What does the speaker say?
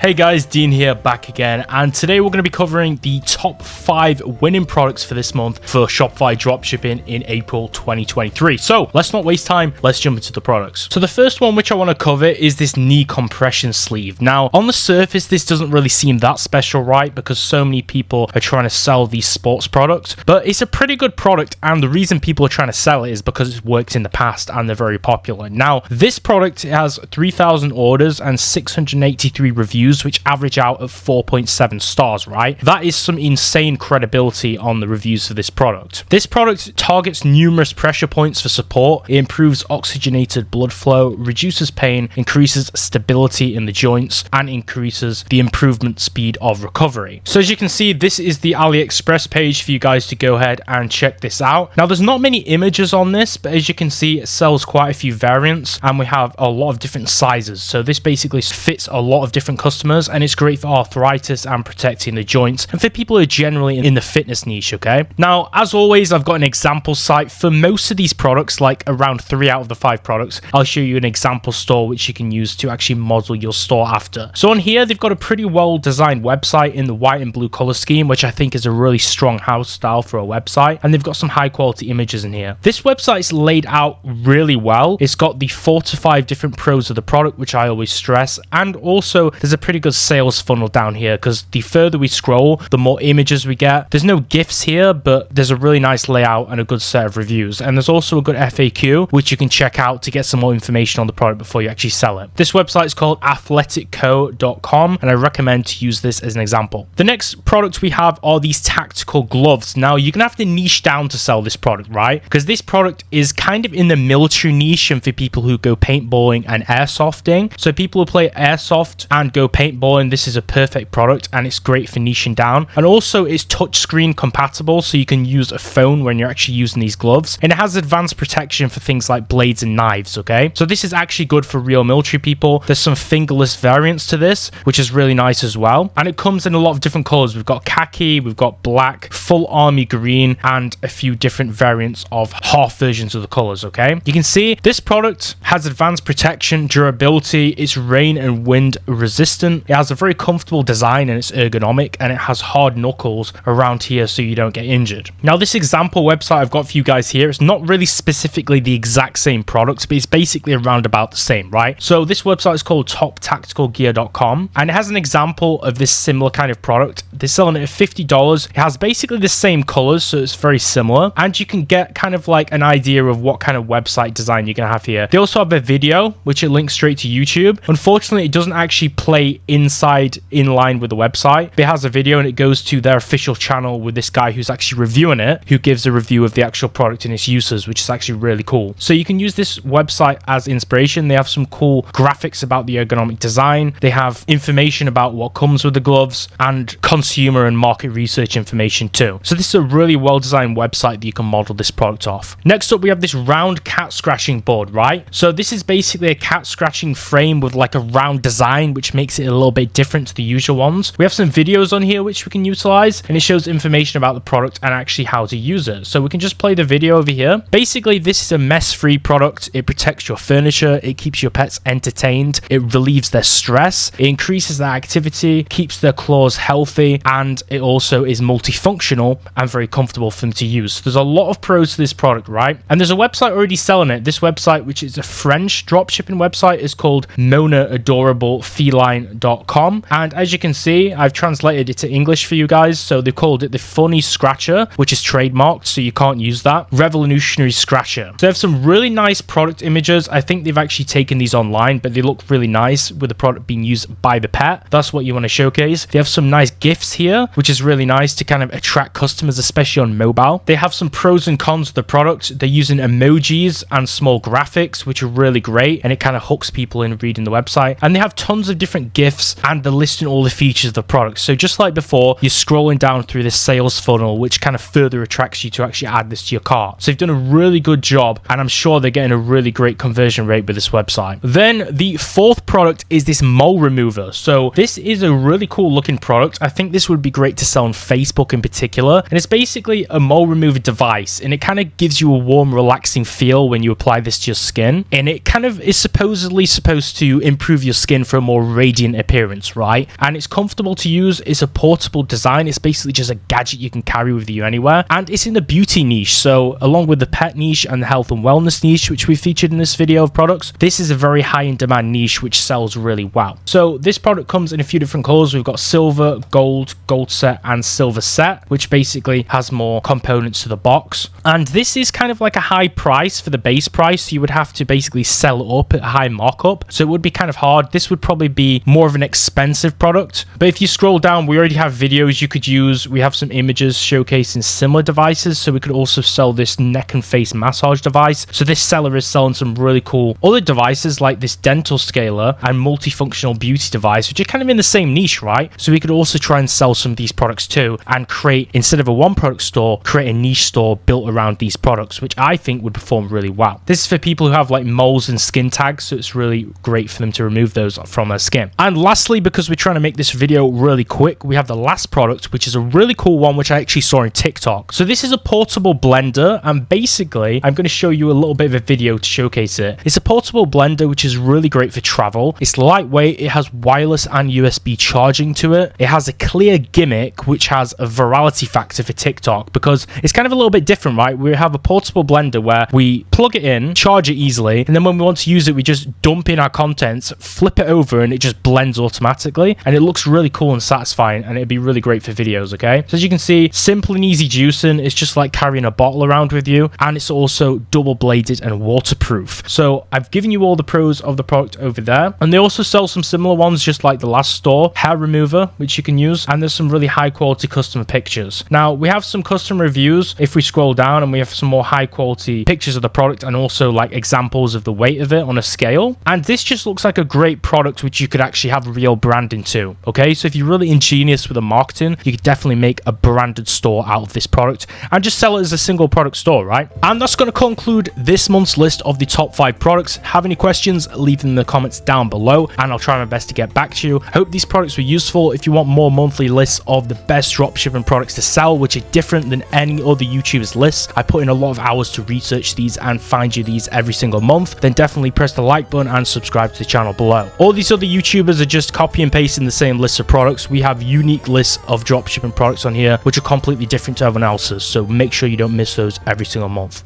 Hey guys, Dean here, back again, and today we're going to be covering the top 5 winning products for this month for Shopify Dropshipping in April 2023. So let's not waste time, let's jump into the products. So the first one which I want to cover is this knee compression sleeve. Now on the surface this doesn't really seem that special, right, because so many people are trying to sell these sports products, but it's a pretty good product, and the reason people are trying to sell it is because it's worked in the past and they're very popular. Now this product has 3,000 orders and 683 reviews, which average out at 4.7 stars, right? That is some insane credibility on the reviews for this product. This product targets numerous pressure points for support. It improves oxygenated blood flow, reduces pain, increases stability in the joints, and increases the improvement speed of recovery. So as you can see, this is the AliExpress page for you guys to go ahead and check this out. Now there's not many images on this, but as you can see, it sells quite a few variants, and we have a lot of different sizes. So this basically fits a lot of different customers, and it's great for arthritis and protecting the joints and for people who are generally in the fitness niche. Okay, now as always, I've got an example site for most of these products, like around 3 out of the 5 products. I'll show you an example store which you can use to actually model your store after. So on here they've got a pretty well designed website in the white and blue color scheme, which I think is a really strong house style for a website, and they've got some high quality images in here. This website is laid out really well. It's got the 4 to 5 different pros of the product, which I always stress, and also there's a pretty good sales funnel down here, because the further we scroll the more images we get. There's no gifs here, but there's a really nice layout and a good set of reviews, and there's also a good FAQ which you can check out to get some more information on the product before you actually sell it. This website is called athleticco.com, and I recommend to use this as an example. The next product we have are these tactical gloves. Now you're gonna have to niche down to sell this product, right, because this product is kind of in the military niche and for people who go paintballing and airsofting. So people who play airsoft and go paintballing, this is a perfect product, and it's great for niching down. And also it's touchscreen compatible, so you can use a phone when you're actually using these gloves, and it has advanced protection for things like blades and knives. Okay, so this is actually good for real military people. There's some fingerless variants to this, which is really nice as well, and it comes in a lot of different colors. We've got khaki, we've got black, full army green, and a few different variants of half versions of the colors. Okay, you can see this product has advanced protection, durability, it's rain and wind resistant, it has a very comfortable design, and it's ergonomic, and it has hard knuckles around here so you don't get injured. Now this example website I've got for you guys here, it's not really specifically the exact same product, but it's basically around about the same, right? So this website is called toptacticalgear.com, and it has an example of this similar kind of product. They're selling it at $50. It has basically the same colors, so it's very similar, and you can get kind of like an idea of what kind of website design you're gonna have here. They also have a video which it links straight to YouTube. Unfortunately it doesn't actually play inside in line with the website, but it has a video and it goes to their official channel with this guy who's actually reviewing it, who gives a review of the actual product and its uses, which is actually really cool. So you can use this website as inspiration. They have some cool graphics about the ergonomic design, they have information about what comes with the gloves, and consumer and market research information too. So this is a really well designed website that you can model this product off. Next up we have this round cat scratching board, right? So this is basically a cat scratching frame with like a round design, which makes it a little bit different to the usual ones. We have some videos on here which we can utilize, and it shows information about the product and actually how to use it. So we can just play the video over here. Basically this is a mess-free product. It protects your furniture, it keeps your pets entertained, it relieves their stress, it increases their activity, keeps their claws healthy, and it also is multifunctional and very comfortable for them to use. So there's a lot of pros to this product, right? And there's a website already selling it. This website, which is a French dropshipping website, is called monaadorablefeline.com, and as you can see, I've translated it to English for you guys. So they called it the Funny Scratcher, which is trademarked, so you can't use that. Revolutionary Scratcher. So they have some really nice product images. I think they've actually taken these online, but they look really nice with the product being used by the pet. That's what you want to showcase. They have some nice gifts here, which is really nice to kind of attract customers, especially on mobile. They have some pros and cons of the product. They're using emojis and small graphics, which are really great, and it kind of hooks people in reading the website. And they have tons of different gifts, and they're listing all the features of the product. So just like before, you're scrolling down through this sales funnel, which kind of further attracts you to actually add this to your cart. So they've done a really good job, and I'm sure they're getting a really great conversion rate with this website. Then the fourth product is this mole remover. So this is a really cool looking product. I think this would be great to sell on Facebook in particular, and it's basically a mole remover device, and it kind of gives you a warm, relaxing feel when you apply this to your skin, and it kind of is supposedly supposed to improve your skin for a more radiant clean appearance, right? And it's comfortable to use. It's a portable design. It's basically just a gadget you can carry with you anywhere. And it's in the beauty niche. So along with the pet niche and the health and wellness niche, which we featured in this video of products, this is a very high in demand niche, which sells really well. So this product comes in a few different colors. We've got silver, gold set, and silver set, which basically has more components to the box. And this is kind of like a high price for the base price. You would have to basically sell it up at a high markup. So it would be kind of hard. This would probably be more of an expensive product. But if you scroll down, we already have videos you could use. We have some images showcasing similar devices. So we could also sell this neck and face massage device. So this seller is selling some really cool other devices like this dental scaler and multifunctional beauty device, which are kind of in the same niche, right? So we could also try and sell some of these products too and create, instead of a one product store, create a niche store built around these products, which I think would perform really well. This is for people who have like moles and skin tags, so it's really great for them to remove those from their skin. And lastly, because we're trying to make this video really quick, we have the last product, which is a really cool one, which I actually saw in TikTok. So this is a portable blender, and basically I'm going to show you a little bit of a video to showcase it. It's a portable blender, which is really great for travel. It's lightweight, it has wireless and USB charging to it. It has a clear gimmick, which has a virality factor for TikTok, because it's kind of a little bit different, right? We have a portable blender where we plug it in, charge it easily, and then when we want to use it, we just dump in our contents, flip it over, and it just blends automatically. And it looks really cool and satisfying, and it'd be really great for videos, okay? So as you can see, simple and easy juicing. It's just like carrying a bottle around with you, and it's also double bladed and waterproof. So I've given you all the pros of the product over there, and they also sell some similar ones just like the last store, hair remover, which you can use, and there's some really high quality customer pictures. Now we have some customer reviews if we scroll down, and we have some more high quality pictures of the product and also like examples of the weight of it on a scale. And this just looks like a great product which you could actually have real branding to, okay? So if you're really ingenious with the marketing, you could definitely make a branded store out of this product and just sell it as a single product store, right? And that's going to conclude this month's list of the top 5 products. Have any questions, leave them in the comments down below and I'll try my best to get back to you. Hope these products were useful. If you want more monthly lists of the best dropshipping products to sell, which are different than any other YouTubers lists, I put in a lot of hours to research these and find you these every single month, then definitely press the like button and subscribe to the channel below. All these other YouTubers are just copy and pasting the same list of products. We have unique lists of dropshipping products on here which are completely different to everyone else's, so make sure you don't miss those every single month.